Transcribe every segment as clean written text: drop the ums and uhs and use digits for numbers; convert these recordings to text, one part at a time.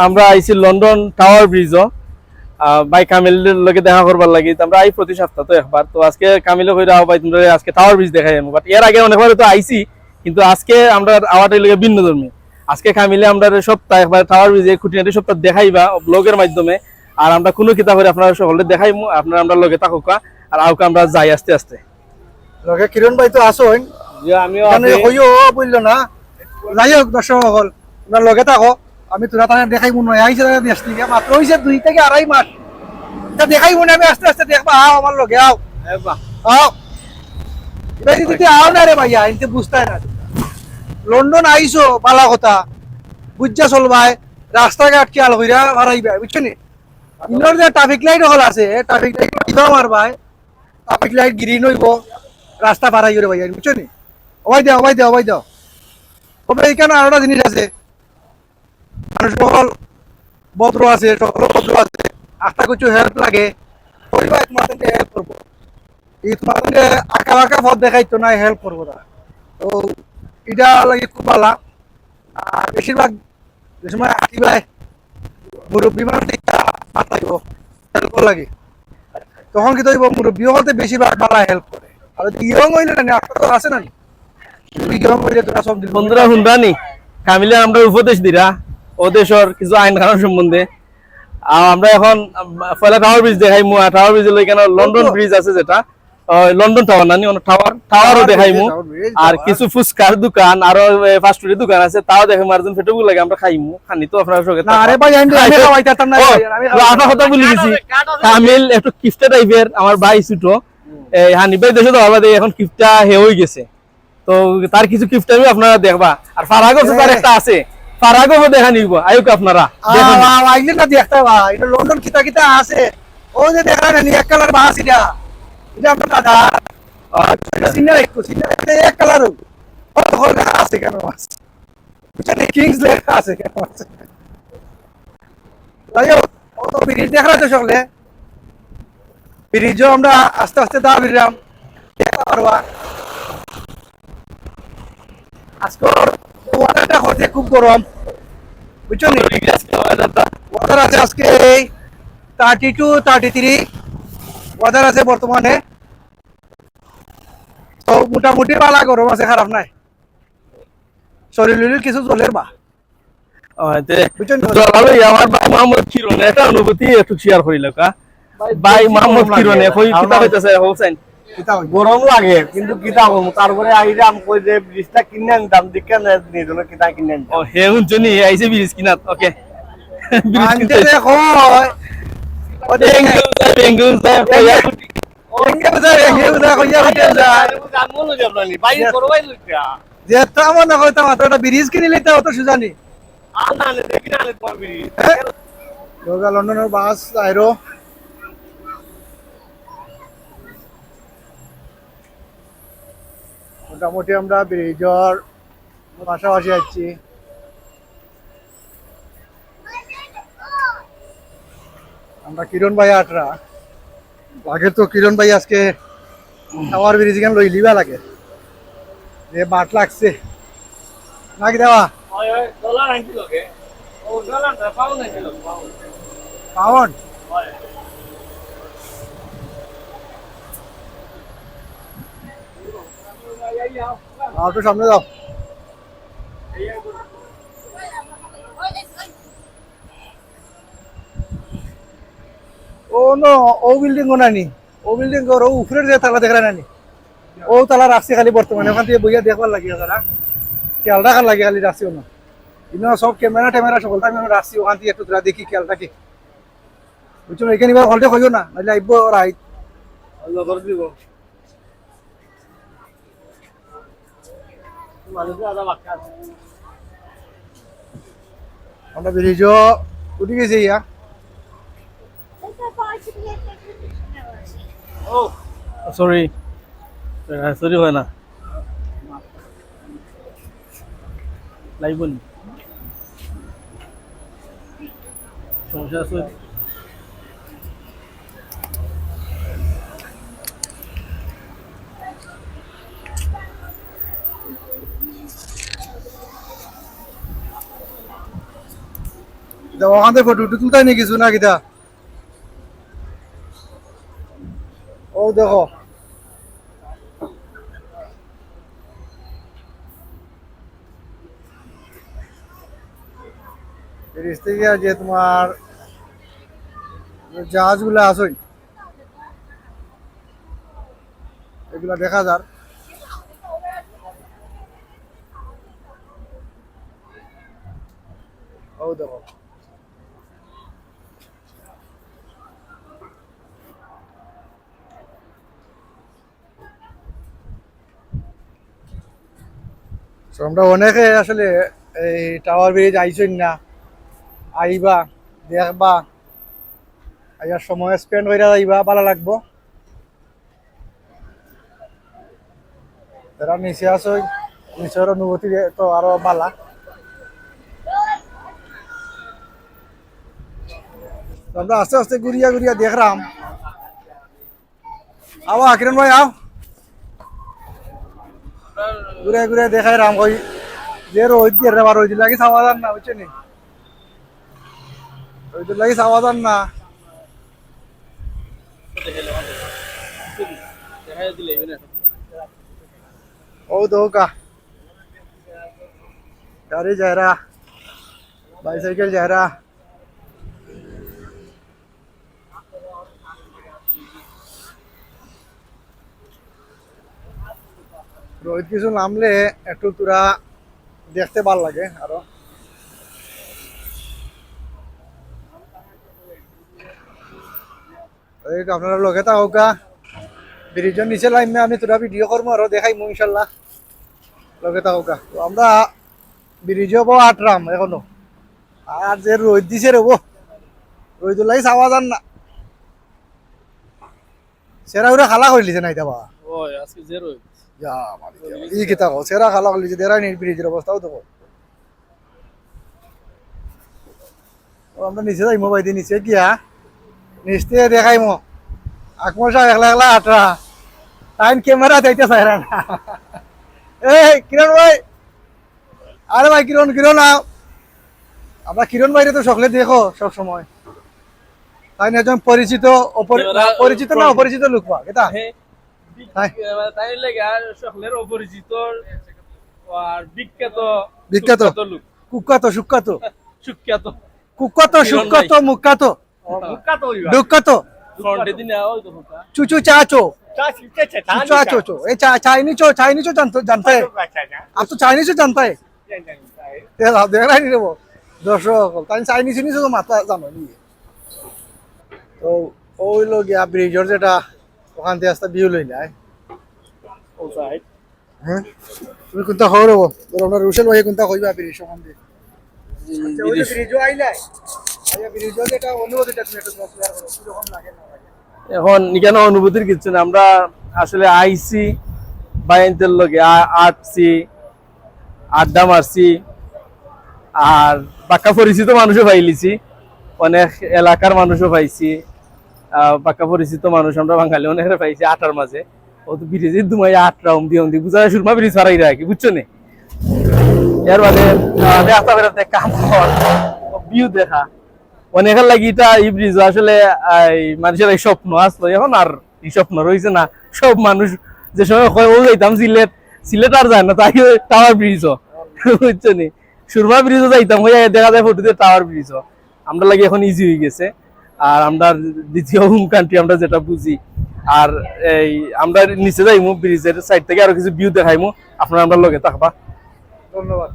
আমরা আইছি London tower ব্রিজও ভাই কামিলের লগে দেখা করবার লাগি আমরা আই প্রতি সপ্তাহ তো একবার তো আজকে কামিলে কইরা ভাই তোমরা আজকে টাওয়ার ব্রিজ দেখাই বাট এর আগে অনেকবার তো আইছি কিন্তু আজকে আমরা আওয়াটাই লগে ভিন্ন ধর্মী আজকে কামিলে আমরা সপ্তাহ একবার টাওয়ার ব্রিজে খুঁটিনাটি সপ্তাহ দেখাইবা ব্লগের মাধ্যমে আর আমরা কোনো কিতাব করে আপনারা সকলে দেখাইমু আপনারা আমরা লগে থাকুকা আর আউকে আমরা যাই আস্তে আস্তে লগে কিরণ ভাই তো আসুন যে আমিও কইও বললো না যাই হোক দর্শক সকল তোমরা লগে থাকো আমি তোরা তাহলে দেখাই মনে হয় আইসে দেশ থেকে মাত্র হয়েছে 2 থেকে 2.5 মাস এটা দেখাই মনে আমি আস্তে আস্তে দেখবা আও আমার লগে আও আও এটা যদি আও না রে ভাইয়া এতে বুঝতে না লন্ডন আইসো বালা কথা বুঝছা চলবাই রাস্তাঘাট খেয়াল হইরা হারাইবা বুঝছো নি ইনোর যে ট্রাফিক লাইট হল আছে ট্রাফিক লাইট কিবা মারবাই ট্রাফিক লাইট গ্রিন হইব রাস্তা পারাই করে ভাইয়া বুঝছো নি ওই দাও তবে এখানে আরেকটা জিনিস আছে মানুষ সকল ভদ্র আছে সকল ভদ্র আছে আস্থা কিছু হেল্প লাগে পরিবার তোমাকে হেল্প করবো এই তোমাকে আঁকা বাঁকা পথ দেখাইতো না হেল্প করবো তারা তো এটা লাগে খুব ভালো আর বেশিরভাগ যে সময় আঁকিবাই মুরব্বী মানুষ পাঠাইব হেল্প লাগে তখন কি তৈব মুরব্বী হতে বেশিরভাগ ভালো হেল্প করে আর ইয়ং হইলে না আপনার আছে না ইয়ং হইলে তোরা সব বন্ধুরা শুনবানি কামিলে আমরা উপদেশ দিরা ও দেশের কিছু আইন কানুন সম্বন্ধে আমরা এখন পয়লা টাওয়ার ব্রিজ দেখাইমু টাওয়ার ব্রিজ এখানে লন্ডন ব্রিজ আছে যেটা লন্ডন টাওয়ার না টাওয়ারও দেখাইমু আর কিছু ফুচকার দোকান আর ফাস্ট ফুডের দোকান আছে তাও দেখাইমু আর ফেটুকু লাগে আমরা খাইমু খানি তো আপনার সঙ্গে না আরে ভাই আমি খাওয়াইতাম না আপনার কথা বলে দিছি কামিল একটু কিফটা টাইপের আমার ভাই ছোট হানি ভাই দেশে তো আলাদা এখন কিফটা হয়ে গেছে তো তার কিছু কিফট আমি আপনারা দেখবা আর ফারাগো তার একটা আছে ফারাগো দেখা নিব আয়ুক আপনারা আইলে না দেখতে ভাই এটা লন্ডন কিতা কিতা আছে ও যে দেখা না এক কালার বাস এটা এটা আপনার দাদা এটা সিনিয়র একটু সিনিয়র এক কালার হল আছে কেন বাস এটা কিংস লেখা আছে কেন আছে তাই ও তো ব্রিজ দেখা তো সকলে ব্রিজও আমরা আস্তে আস্তে দাঁড়ালাম দেখা পারবা আজকে ওয়াটারটা হতে খুব গরম বুঝছো নি ওয়াটার আছে আজকে 32 33 ওয়াটার আছে বর্তমানে তো মোটামুটি পালা গরম আছে খারাপ নাই শরীর কিছু জলের বা আমার ভাই মোহাম্মদ কিরণ একটা অনুভূতি একটু শেয়ার করিল ভাই মোহাম্মদ কিরণে কিতাব হইতেছে হোসেন গরম লাগে কিন্তু কিতা করবো তারপরে আইলে আমি কই যে ব্রিজটা কিনে আনতাম দেখে নিজের কিতা কিনে আনতাম ও হে হুনছনি আইছে ব্রিজ কিনাত ওকে আনতে দেখো বেঙ্গল যেটা মনে করতাম একটা ব্রিজ কিনে নিতে অত সুজানি লন্ডনের বাস আইরো মোটামুটি আমরা ব্রিজর পাশাপাশি আছি আমরা কিরণ ভাই আটরা আগে তো কিরণ ভাই আজকে টাওয়ার ব্রিজ কেন লই লিবা লাগে যে মাঠ লাগছে নাকি দেওয়া পাউন্ড একটু সামনে যাও ও নো ও বিল্ডিং ও নানি ও বিল্ডিং ও উপরের যে তালা দেখা নানি ও তালা রাখছে খালি বর্তমানে ওখান থেকে বইয়া দেখবার লাগে তারা খেয়াল রাখার লাগে খালি রাখছি না কিন্তু সব ক্যামেরা ট্যামেরা সকলটা আমি রাখছি ওখান থেকে একটু তোরা দেখি খেয়াল রাখি বুঝছো এখানে এবার হলটে হইও না নাহলে আইব রাইট দিব আমরা ব্রিজ উঠে গেছি ইয়া সরি সরি হয় না লাইবনি সমস্যা আছে ওখান থেকে ফটো তুলতাই নি কিছু না কিতা ও দেখো ব্রিজ থেকে যে তোমার জাহাজগুলা আছে এগুলা দেখা যার ও দেখো তো আমরা অনেকে আসলে এই টাওয়ার ব্রিজ আইসই না আইবা দেখবা আইয়ার সময় স্পেন্ড করে যাইবা ভালো লাগবো যারা নিচে আসো নিচের অনুভূতি তো আরো ভালা তো আমরা আস্তে আস্তে ঘুরিয়া ঘুরিয়া দেখলাম আও কিরণ ভাই আও ঘুরে ঘুরে দেখাই রাম কই যে রোদ দিয়ে রে রোদ লাগি সামাধান না বুঝছেন নি রোদ লাগি সামাধান না ও দোকা गाड़ी जा रहा बाइसाइकिल जा रहा রোহিত কিছু নামলে একটু তোরা দেখতে ভালো লাগে আরো আপনারা লগে তা হোক ব্রিজের নিচে লাইমে আমি তোরা ভিডিও করবো আরো দেখাইমু ইনশাল্লাহ লগে তা হোক তো আমরা ব্রিজও বো আটরাম এখনো আর যে রোদ দিছে রে বো রোদ লাগি চাওয়া যান না সেরা উড়ে খালা করলিছে নাই দেবা ওই আজকে জেরো যা ই কিতা কো সেরা খালা করলিছে দেরাই নেই ব্রিজের অবস্থাও দেখো ও আমরা নিচে যাইমো বাইদি নিচে গিয়া নিচতে দেখাইমো আকমশা একলা একলা আটরা টাইম ক্যামেরা যাইতে চাইরা না এই কিরণ ভাই আরে ভাই কিরণ কিরণ আমরা কিরণ ভাইরে তো সকলে দেখো সব সময় তাই না একজন পরিচিত পরিচিত না অপরিচিত লোক পা এটা তাই লাগে আর সকলের অপরিচিত আর বিখ্যাত বিখ্যাত লোক কুখ্যাত সুখ্যাত সুখ্যাত কুখ্যাত সুখ্যাত মুখ্যাত দুঃখ্যাত ফ্রন্টে দিন ওই তো ফুটা চুচু চাচো चाचो चो ये चाइनीज जानता है आप तो चाइनीज जानता है देख रहा नहीं रे वो दर्शक তাই চাইনিজ নিজ তো মাথা জানো নি তো ওই লোক ইয়া ব্রিজের যেটা ওখান থেকে আসতে ভিউ লই নাই ও সাইড হ্যাঁ তুমি কোনটা খবর হবো তোর আমরা রুশেল ভাই কোনটা কইবা ব্রিজ ওখান থেকে ওই ব্রিজও আইলাই আইয়া ব্রিজও যেটা অনুভূতিটা তুমি একটু শেয়ার করো কিরকম লাগে না এখন কেন অনুভূতির কিছু না আমরা আসলে আইসি বাইনতের লগে আটছি আড্ডা মারছি আর বাক্কা পরিচিত মানুষও পাইলিছি অনেক এলাকার মানুষও পাইছি বাক্কা পরিচিত মানুষ আমরা বাঙালি অনেক পাইছি আটার মাঝে ও তো ব্রিজের দুমাই আটরা অমদি অমদি বুঝা সুরমা ব্রিজ হারাই রাখি বুঝছো নে এর মানে রাস্তা বেরোতে কাম ভিউ দেখা অনেকের লাগি এটা এই ব্রিজ আসলে মানুষের এই স্বপ্ন আসলো এখন আর এই স্বপ্ন রয়েছে না সব মানুষ যে সময় ও যাইতাম সিলেট আর যায় না তাই টাওয়ার ব্রিজও বুঝছো নি সুরমা ব্রিজও যাইতাম হয়ে দেখা যায় ফটোতে টাওয়ার ব্রিজও আমরা লাগি এখন ইজি হয়ে গেছে আর আমরা দ্বিতীয় হোম কান্ট্রি আমরা যেটা বুঝি আর এই আমরা নিচে যাইমু ব্রিজের সাইড থেকে আরো কিছু ভিউ দেখাইমু আপনারা আমরা লগে থাকবা ধন্যবাদ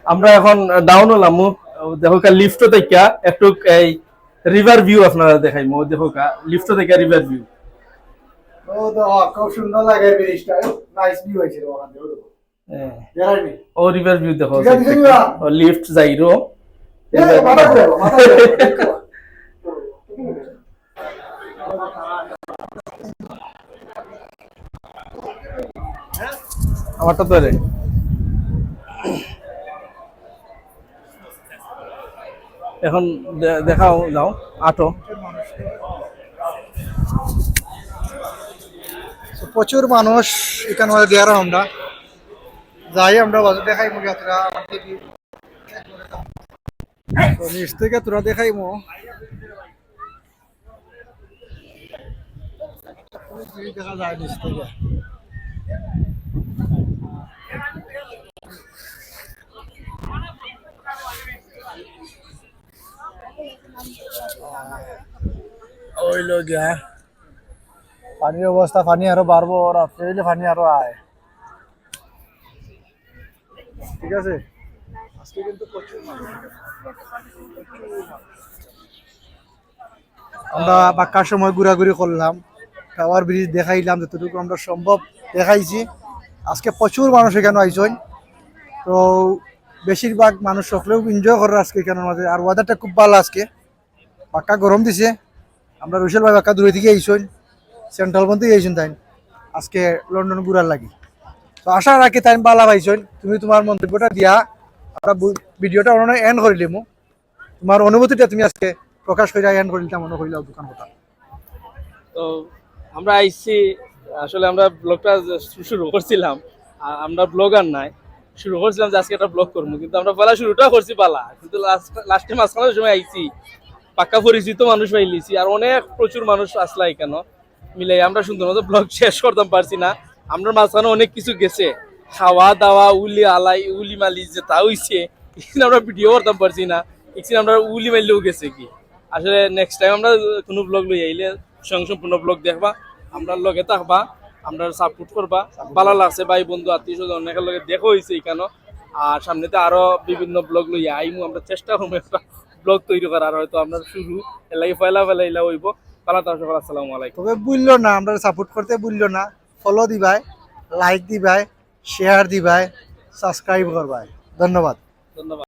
আমরা এখন ডাউন হলাম দেখো লিফট থেকে একটু এই রিভার ভিউ আপনারা দেখাইমু দেখো লিফট থেকে রিভার ভিউ ও তো খুব সুন্দর লাগে ব্রিজটা নাইস ভিউ হইছে ওখান থেকে দেখাইবি ও রিভার ভিউ দেখো ঠিক আছে ও লিফট যাইরো আমারটা তো রে এখন দেখাও যাও আটো। So, প্রচুর মানুষ এখানে মধ্যে দেয়ার আমরা যাই আমরা বাজার দেখাই মুখে তোরা তো নিচ থেকে তোরা দেখাই মো দেখা যায় নিচ থেকে ওইলো গিয়া পানির অবস্থা, পানি আরো বাড়বো, রাত্রে হইলে পানি আরো আয়। ঠিক আছে, আজকে কিন্তু প্রচুর মানুষ। আমরা বাক্কার সময় ঘোরাঘুরি করলাম, টাওয়ার ব্রিজ দেখাইলাম, যতটুকু আমরা সম্ভব দেখাইছি। আজকে প্রচুর মানুষ এখানে আইসন, তো বেশিরভাগ মানুষ সকলেও এনজয় করার আজকে এখানের মাঝে। আর ওয়েদারটা খুব ভালো আজকে, পাক্কা গরম দিছে। আমরা রুশেল ভাই পাক্কা দূরে থেকে আইসন, সেন্ট্রাল বন্ধ আইসুন তাই আজকে লন্ডন ঘুরার লাগি। তো আশা রাখি তাই ভালো পাইছন। তুমি তোমার মন্তব্যটা দিয়া আমরা ভিডিওটা অন্য এন্ড করে দিমু। তোমার অনুভূতিটা তুমি আজকে প্রকাশ করে এন্ড করে দিতাম মনে করিলাম দোকান কথা। তো আমরা আইসি, আসলে আমরা ব্লগটা শুরু করছিলাম, আমরা ব্লগার নাই, শুরু করছিলাম যে আজকে একটা ব্লগ করবো, কিন্তু আমরা পালা শুরুটা করছি পালা, কিন্তু লাস্টে মাঝখানের সময় আইছি, পাক্কা পরিচিত মানুষ পাইলিছি, আর অনেক প্রচুর মানুষ আসলা এখানে মিলাই আমরা সুন্দর মতো ব্লগ শেষ করতাম পারছি না। আমরা মাঝখানে অনেক কিছু গেছে, খাওয়া দাওয়া উলি মালি যে তা হইছে, এখানে আমরা ভিডিও করতাম পারছি না, এখানে আমরা উলি মাইলেও গেছে কি। আসলে নেক্সট টাইম আমরা কোনো ব্লগ লই আইলে সম্পূর্ণ ব্লগ দেখবা, আমরা লগে থাকবা, আমরা সাপোর্ট করবা। ভালো লাগছে ভাই বন্ধু আত্মীয় স্বজন অনেকের লগে দেখা হয়েছে এখানে, আর সামনেতে আরো বিভিন্ন ব্লগ লইয়া আইমু। আমরা চেষ্টা করবো একটা ব্লগ তৈরি করার, হয়তো আমরা শুরু এর লাগে ফেলা হইব। পালা তার সকল আসসালামু আলাইকুম। তবে বুঝলো না, আমরা সাপোর্ট করতে বুঝলো না, ফলো দিবাই, লাইক দিবাই, শেয়ার দিবাই, সাবস্ক্রাইব করবাই। ধন্যবাদ। ধন্যবাদ।